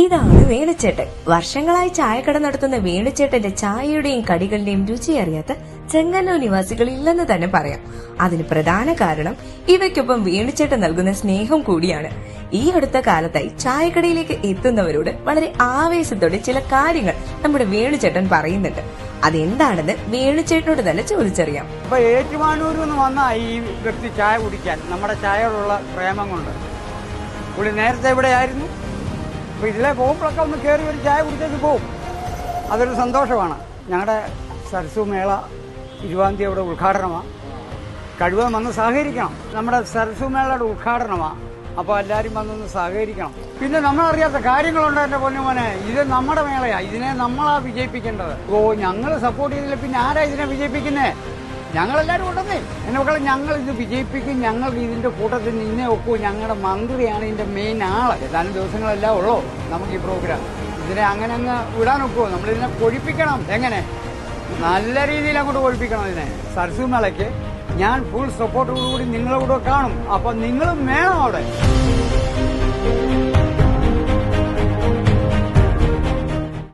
ഇതാണ് വേണുചേട്ടൻ. വർഷങ്ങളായി ചായക്കട നടത്തുന്ന വേണുചേട്ടന്റെ ചായയുടെയും കടികളുടെയും രുചി അറിയാത്ത ചെങ്ങന്നൂർ നിവാസികൾ ഇല്ലെന്ന് തന്നെ പറയാം. അതിന് പ്രധാന കാരണം ഇവയ്ക്കൊപ്പം വേണുചേട്ടൻ നൽകുന്ന സ്നേഹം കൂടിയാണ്. ഈ അടുത്ത കാലത്തായി ചായക്കടയിലേക്ക് എത്തുന്നവരോട് വളരെ ആവേശത്തോടെ ചില കാര്യങ്ങൾ നമ്മുടെ വേണുചേട്ടൻ പറയുന്നുണ്ട്. അതെന്താണെന്ന് വേണുചേട്ടനോട് തന്നെ ചോദിച്ചറിയാം. ഇപ്പൊ ഏറ്റുമാനൂരിൽ നിന്ന് വന്ന ഈ വ്യക്തി ചായ കുടിക്കാൻ നമ്മുടെ ചായയോടുള്ള പ്രേമം കൊണ്ട് പുള്ളി നേരത്തെ ഇവിടെ ആയിരുന്നു. അപ്പൊ ഇതിലെ പോകുമ്പോഴൊക്കെ ഒന്ന് കയറി ഒരു ചായ കുടിച്ചേക്ക് പോകും. അതൊരു സന്തോഷമാണ്. ഞങ്ങളുടെ സരസു മേള 20-ാം തീയതി ഇവിടെ ഉദ്ഘാടനമാണ്. കഴിവതും വന്ന് സഹകരിക്കണം. നമ്മുടെ സരസു മേളയുടെ ഉദ്ഘാടനമാണ്. അപ്പോൾ എല്ലാവരും വന്നൊന്ന് സഹകരിക്കണം. പിന്നെ നമ്മളറിയാത്ത കാര്യങ്ങളുണ്ട് എൻ്റെ പൊന്നുമോനെ. ഇത് നമ്മുടെ മേളയാണ്. ഇതിനെ നമ്മളാ വിജയിപ്പിക്കേണ്ടത്. ഞങ്ങൾ സപ്പോർട്ട് ചെയ്തില്ല പിന്നെ ആരാ ഇതിനെ വിജയിപ്പിക്കുന്നേ? ഞങ്ങളെല്ലാവരും ഉണ്ടെന്നേ. എന്നെ മക്കളെ, ഞങ്ങൾ ഇത് വിജയിപ്പിക്കും. ഞങ്ങൾ ഇതിന്റെ കൂട്ടത്തിൽ നിന്നേ ഒക്കൂ. ഞങ്ങളുടെ മന്ത്രിയാണ് ഇതിന്റെ മെയിൻ ആള്. ഏതാനും ദിവസങ്ങളെല്ലാം ഉള്ളൂ നമുക്ക് ഈ പ്രോഗ്രാം. ഇതിനെ അങ്ങനെ അങ്ങ് വിടാൻ ഒക്കുമോ? നമ്മളിതിനെ കൊഴിപ്പിക്കണം. എങ്ങനെ? നല്ല രീതിയിൽ അങ്ങോട്ട് കൊഴിപ്പിക്കണം ഇതിനെ. സരസു മേളയ്ക്ക് ഞാൻ ഫുൾ സപ്പോർട്ടോടുകൂടി നിങ്ങളുടെ കൂടെ കാണും. അപ്പം നിങ്ങളും വേണം അവിടെ.